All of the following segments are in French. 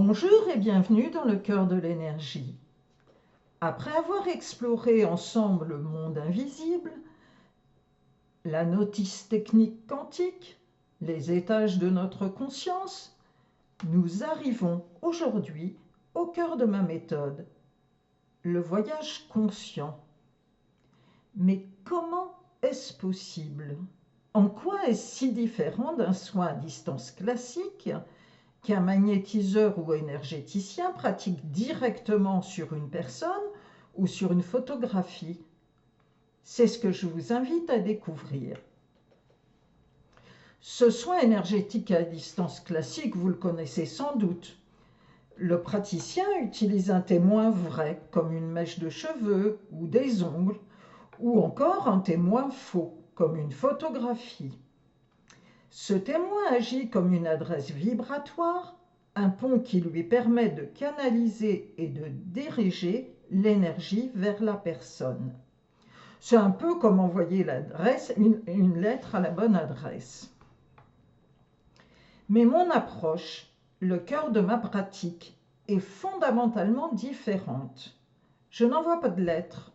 Bonjour et bienvenue dans le cœur de l'énergie. Après avoir exploré ensemble le monde invisible, la notice technique quantique, les étages de notre conscience, nous arrivons aujourd'hui au cœur de ma méthode, le voyage conscient. Mais comment est-ce possible? En quoi est-ce si différent d'un soin à distance classique qu'un magnétiseur ou énergéticien pratique directement sur une personne ou sur une photographie? C'est ce que je vous invite à découvrir. Ce soin énergétique à distance classique, vous le connaissez sans doute. Le praticien utilise un témoin vrai, comme une mèche de cheveux ou des ongles, ou encore un témoin faux, comme une photographie. Ce témoin agit comme une adresse vibratoire, un pont qui lui permet de canaliser et de diriger l'énergie vers la personne. C'est un peu comme envoyer une lettre à la bonne adresse. Mais mon approche, le cœur de ma pratique, est fondamentalement différente. Je n'envoie pas de lettres,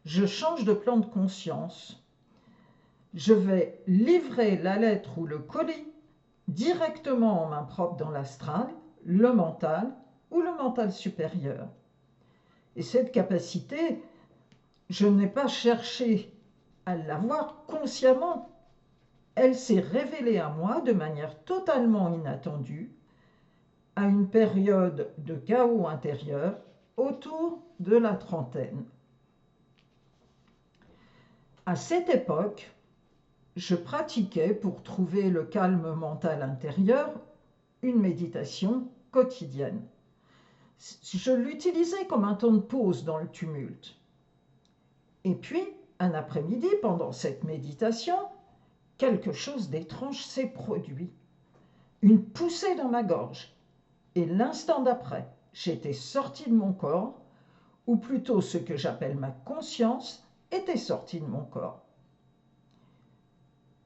je change de plan de conscience. Je vais livrer la lettre ou le colis directement en main propre dans l'astral, le mental ou le mental supérieur. Et cette capacité, je n'ai pas cherché à l'avoir consciemment. Elle s'est révélée à moi de manière totalement inattendue, à une période de chaos intérieur autour de la trentaine. À cette époque, je pratiquais, pour trouver le calme mental intérieur, une méditation quotidienne. Je l'utilisais comme un temps de pause dans le tumulte. Et puis, un après-midi, pendant cette méditation, quelque chose d'étrange s'est produit. Une poussée dans ma gorge. Et l'instant d'après, j'étais sortie de mon corps, ou plutôt ce que j'appelle ma conscience était sortie de mon corps.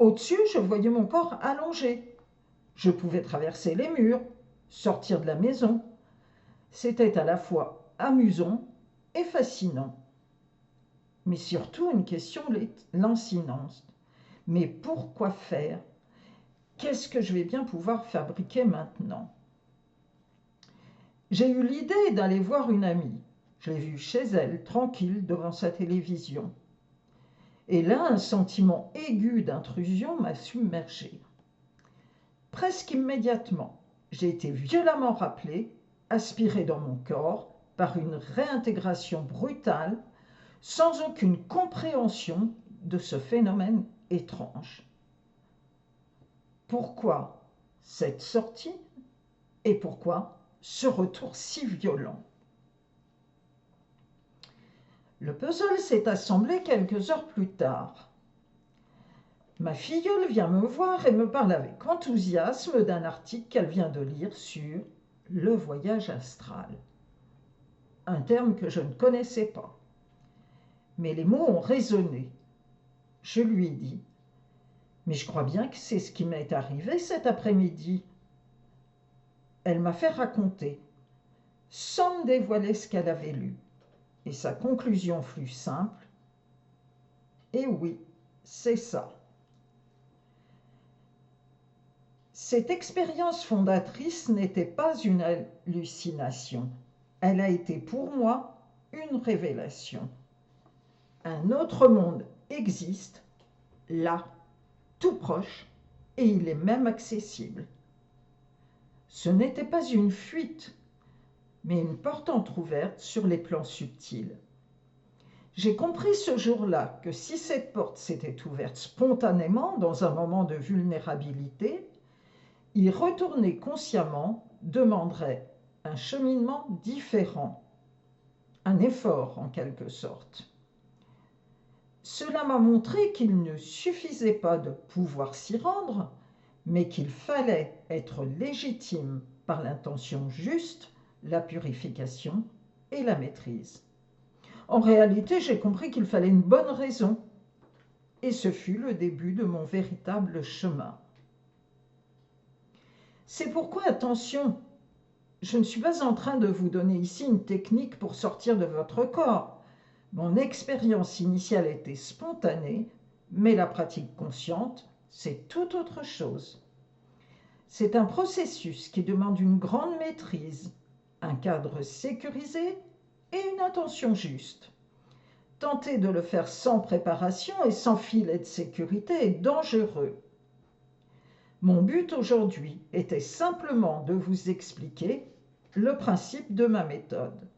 Au-dessus, je voyais mon corps allongé. Je pouvais traverser les murs, sortir de la maison. C'était à la fois amusant et fascinant. Mais surtout une question lancinante. Mais pourquoi faire? Qu'est-ce que je vais bien pouvoir fabriquer maintenant? J'ai eu l'idée d'aller voir une amie. Je l'ai vue chez elle, tranquille, devant sa télévision. Et là, un sentiment aigu d'intrusion m'a submergée. Presque immédiatement, j'ai été violemment rappelée, aspirée dans mon corps, par une réintégration brutale, sans aucune compréhension de ce phénomène étrange. Pourquoi cette sortie et pourquoi ce retour si violent? Le puzzle s'est assemblé quelques heures plus tard. Ma filleule vient me voir et me parle avec enthousiasme d'un article qu'elle vient de lire sur le voyage astral. Un terme que je ne connaissais pas. Mais les mots ont résonné. Je lui ai dit: mais je crois bien que c'est ce qui m'est arrivé cet après-midi. Elle m'a fait raconter, sans me dévoiler ce qu'elle avait lu. Et sa conclusion fut simple: et oui, c'est ça. Cette expérience fondatrice n'était pas une hallucination. Elle a été pour moi une révélation. Un autre monde existe, là, tout proche, et il est même accessible. Ce n'était pas une fuite, mais une porte entr'ouverte sur les plans subtils. J'ai compris ce jour-là que si cette porte s'était ouverte spontanément dans un moment de vulnérabilité, y retourner consciemment demanderait un cheminement différent, un effort en quelque sorte. Cela m'a montré qu'il ne suffisait pas de pouvoir s'y rendre, mais qu'il fallait être légitime par l'intention juste, la purification et la maîtrise. En réalité, j'ai compris qu'il fallait une bonne raison, et ce fut le début de mon véritable chemin. C'est pourquoi, attention, je ne suis pas en train de vous donner ici une technique pour sortir de votre corps. Mon expérience initiale était spontanée, mais la pratique consciente, c'est tout autre chose. C'est un processus qui demande une grande maîtrise, un cadre sécurisé et une intention juste. Tenter de le faire sans préparation et sans filet de sécurité est dangereux. Mon but aujourd'hui était simplement de vous expliquer le principe de ma méthode.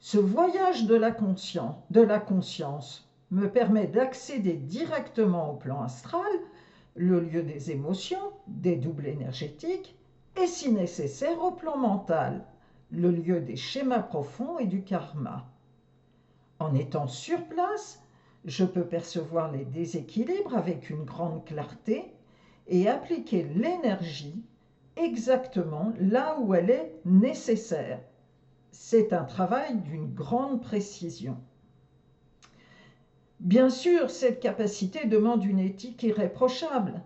Ce voyage de la conscience me permet d'accéder directement au plan astral, le lieu des émotions, des doubles énergétiques, et si nécessaire au plan mental, le lieu des schémas profonds et du karma. En étant sur place, je peux percevoir les déséquilibres avec une grande clarté et appliquer l'énergie exactement là où elle est nécessaire. C'est un travail d'une grande précision. Bien sûr, cette capacité demande une éthique irréprochable.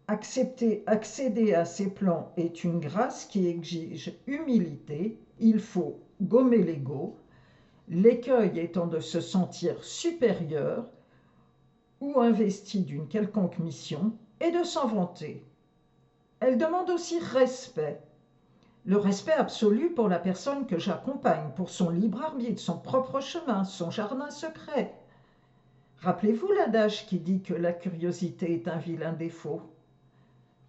Accéder à ces plans est une grâce qui exige humilité. Il faut gommer l'ego, l'écueil étant de se sentir supérieur ou investi d'une quelconque mission et de s'en vanter. Elle demande aussi respect. Le respect absolu pour la personne que j'accompagne, pour son libre arbitre, son propre chemin, son jardin secret. Rappelez-vous l'adage qui dit que la curiosité est un vilain défaut,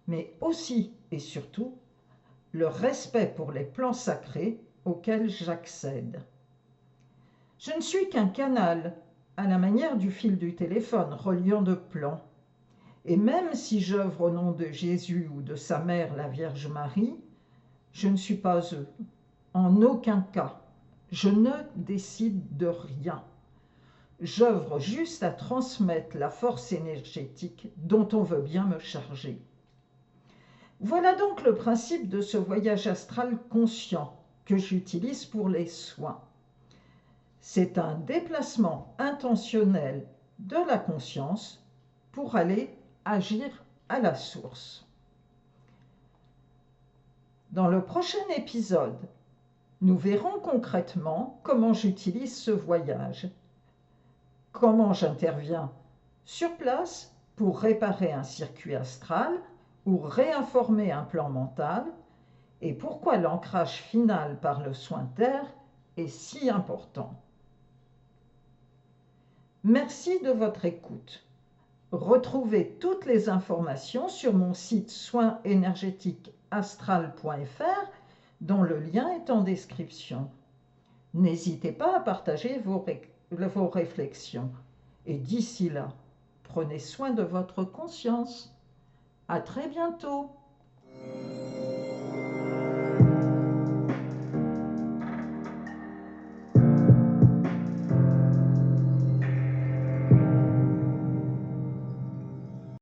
mais aussi et surtout le respect pour les plans sacrés auxquels j'accède. Je ne suis qu'un canal, à la manière du fil du téléphone reliant deux plans. Et même si j'œuvre au nom de Jésus ou de sa mère, la Vierge Marie, je ne suis pas eux. En aucun cas. Je ne décide de rien. J'œuvre juste à transmettre la force énergétique dont on veut bien me charger. Voilà donc le principe de ce voyage astral conscient que j'utilise pour les soins. C'est un déplacement intentionnel de la conscience pour aller agir à la source. Dans le prochain épisode, nous verrons concrètement comment j'utilise ce voyage, comment j'interviens sur place pour réparer un circuit astral ou réinformer un plan mental, et pourquoi l'ancrage final par le soin terre est si important. Merci de votre écoute. Retrouvez toutes les informations sur mon site soinsénergétiqueastral.fr dont le lien est en description. N'hésitez pas à partager vos réflexions. Et d'ici là, prenez soin de votre conscience. À très bientôt.